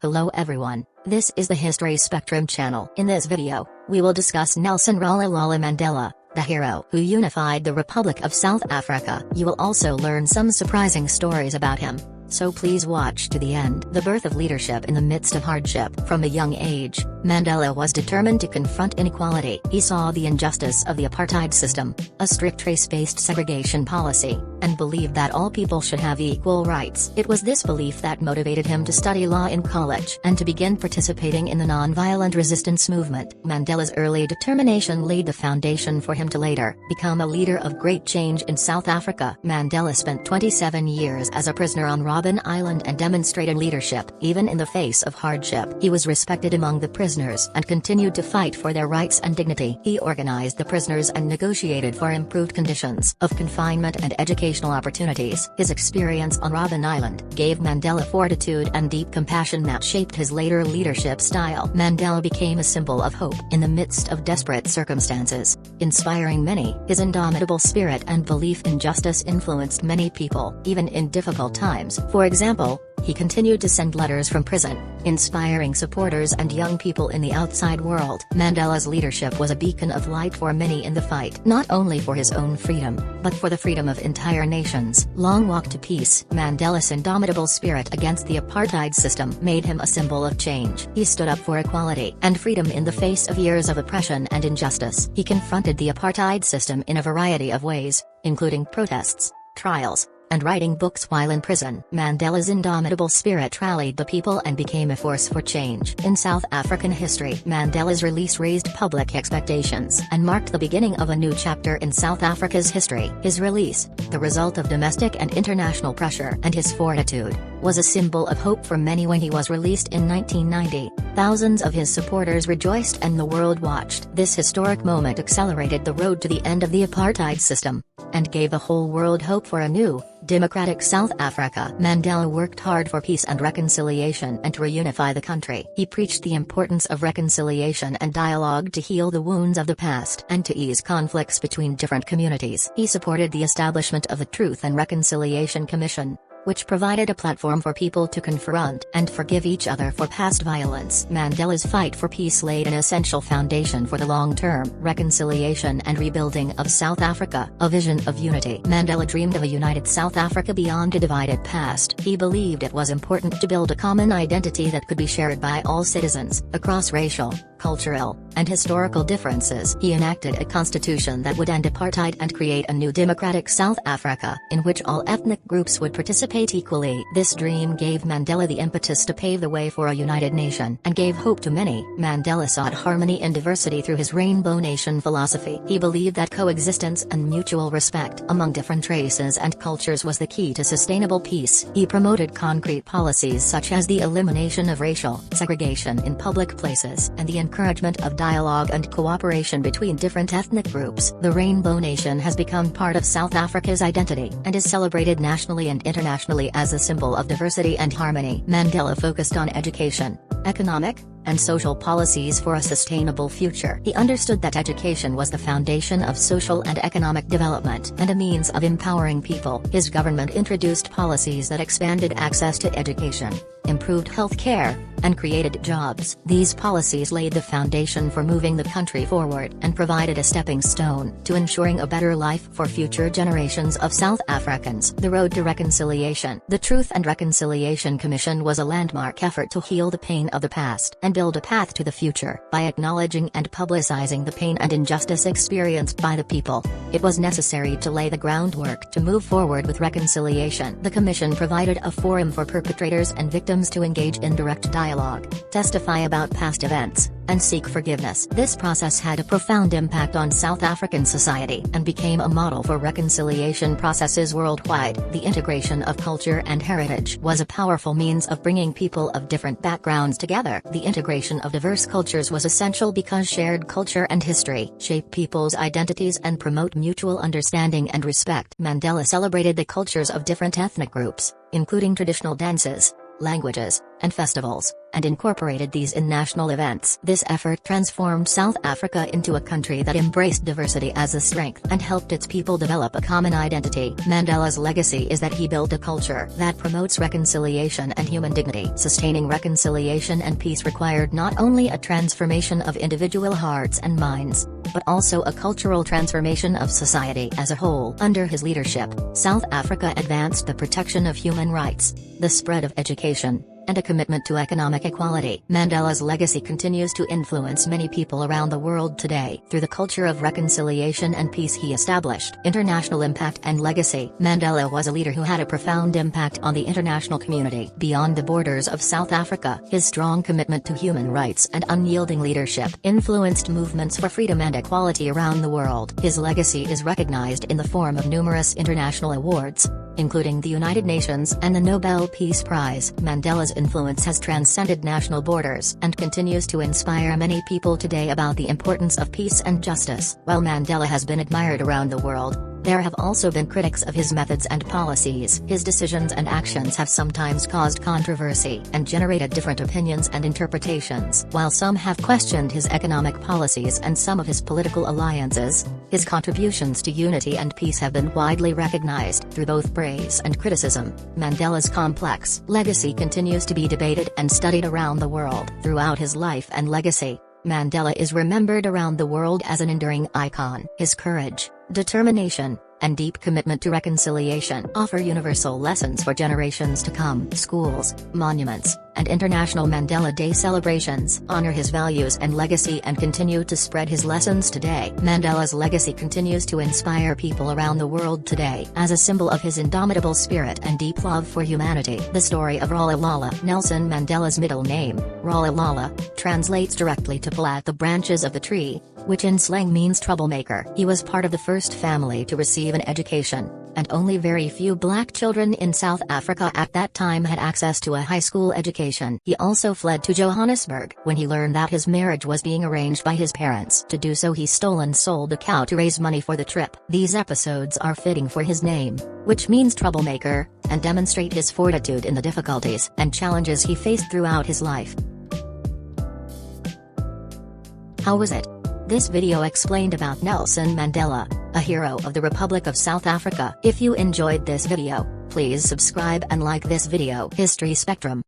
Hello everyone, this is the History Spectrum channel. In this video, we will discuss Nelson Mandela, the hero who unified the Republic of South Africa. You will also learn some surprising stories about him, so please watch to the end. The birth of leadership in the midst of hardship. From a young age, Mandela was determined to confront inequality. He saw the injustice of the apartheid system, a strict race-based segregation policy, and believed that all people should have equal rights. It was this belief that motivated him to study law in college and to begin participating in the non-violent resistance movement. Mandela's early determination laid the foundation for him to later become a leader of great change in South Africa. Mandela spent 27 years as a prisoner on Robben Island and demonstrated leadership even in the face of hardship. He was respected among the prisoners and continued to fight for their rights and dignity. He organized the prisoners and negotiated for improved conditions of confinement and educational opportunities. His experience on Robben Island gave Mandela fortitude and deep compassion that shaped his later leadership style. Mandela became a symbol of hope in the midst of desperate circumstances, inspiring many. His indomitable spirit and belief in justice influenced many people, even in difficult times. For example, he continued to send letters from prison, inspiring supporters and young people in the outside world. Mandela's leadership was a beacon of light for many in the fight, not only for his own freedom, but for the freedom of entire nations. Long Walk to Peace. Mandela's indomitable spirit against the apartheid system made him a symbol of change. He stood up for equality and freedom in the face of years of oppression and injustice. He confronted the apartheid system in a variety of ways, including protests, trials, and writing books while in prison. Mandela's indomitable spirit rallied the people and became a force for change. In South African history, Mandela's release raised public expectations and marked the beginning of a new chapter in South Africa's history. His release, the result of domestic and international pressure, and his fortitude, was a symbol of hope for many. When he was released in 1990, thousands of his supporters rejoiced and the world watched. This historic moment accelerated the road to the end of the apartheid system, and gave the whole world hope for a new, democratic South Africa. Mandela worked hard for peace and reconciliation and to reunify the country. He preached the importance of reconciliation and dialogue to heal the wounds of the past and to ease conflicts between different communities. He supported the establishment of the Truth and Reconciliation Commission, which provided a platform for people to confront and forgive each other for past violence. Mandela's fight for peace laid an essential foundation for the long-term reconciliation and rebuilding of South Africa, a vision of unity. Mandela dreamed of a united South Africa beyond a divided past. He believed it was important to build a common identity that could be shared by all citizens, across racial, cultural, and historical differences. He enacted a constitution that would end apartheid and create a new democratic South Africa, in which all ethnic groups would participate equally. This dream gave Mandela the impetus to pave the way for a united nation, and gave hope to many. Mandela sought harmony in diversity through his Rainbow Nation philosophy. He believed that coexistence and mutual respect among different races and cultures was the key to sustainable peace. He promoted concrete policies such as the elimination of racial segregation in public places and the encouragement of dialogue and cooperation between different ethnic groups. The Rainbow Nation has become part of South Africa's identity and is celebrated nationally and internationally as a symbol of diversity and harmony. Mandela focused on education, economic, and social policies for a sustainable future. He understood that education was the foundation of social and economic development and a means of empowering people. His government introduced policies that expanded access to education, improved health care, and created jobs. These policies laid the foundation for moving the country forward and provided a stepping stone to ensuring a better life for future generations of South Africans. The road to reconciliation. The Truth and Reconciliation Commission was a landmark effort to heal the pain of the past and build a path to the future. By acknowledging and publicizing the pain and injustice experienced by the people, it was necessary to lay the groundwork to move forward with reconciliation. The Commission provided a forum for perpetrators and victims to engage in direct dialogue, testify about past events, and seek forgiveness. This process had a profound impact on South African society and became a model for reconciliation processes worldwide. The integration of culture and heritage was a powerful means of bringing people of different backgrounds together. The integration of diverse cultures was essential because shared culture and history shape people's identities and promote mutual understanding and respect. Mandela celebrated the cultures of different ethnic groups, including traditional dances, languages, and festivals, and incorporated these in national events. This effort transformed South Africa into a country that embraced diversity as a strength and helped its people develop a common identity. Mandela's legacy is that he built a culture that promotes reconciliation and human dignity. Sustaining reconciliation and peace required not only a transformation of individual hearts and minds, but also a cultural transformation of society as a whole. Under his leadership, South Africa advanced the protection of human rights, the spread of education, and a commitment to economic equality. Mandela's legacy continues to influence many people around the world today. Through the culture of reconciliation and peace he established international impact and legacy. Mandela was a leader who had a profound impact on the international community. Beyond the borders of South Africa, his strong commitment to human rights and unyielding leadership influenced movements for freedom and equality around the world. His legacy is recognized in the form of numerous international awards, including the United Nations and the Nobel Peace Prize. Mandela's influence has transcended national borders and continues to inspire many people today about the importance of peace and justice. While Mandela has been admired around the world, there have also been critics of his methods and policies. His decisions and actions have sometimes caused controversy and generated different opinions and interpretations. While some have questioned his economic policies and some of his political alliances, his contributions to unity and peace have been widely recognized. Through both praise and criticism, Mandela's complex legacy continues to be debated and studied around the world. Throughout his life and legacy, Mandela is remembered around the world as an enduring icon. His courage, determination, and deep commitment to reconciliation offer universal lessons for generations to come. Schools, monuments, and International Mandela Day celebrations honor his values and legacy and continue to spread his lessons today. Mandela's legacy continues to inspire people around the world today as a symbol of his indomitable spirit and deep love for humanity. The story of Rolihlahla. Nelson Mandela's middle name, Rolihlahla, translates directly to pull at the branches of the tree, which in slang means troublemaker. He was part of the first family to receive an education, and only very few black children in South Africa at that time had access to a high school education. He also fled to Johannesburg when he learned that his marriage was being arranged by his parents. To do so, he stole and sold a cow to raise money for the trip. These episodes are fitting for his name, which means troublemaker, and demonstrate his fortitude in the difficulties and challenges he faced throughout his life. How was it? This video explained about Nelson Mandela, a hero of the Republic of South Africa. If you enjoyed this video, please subscribe and like this video. History Spectrum.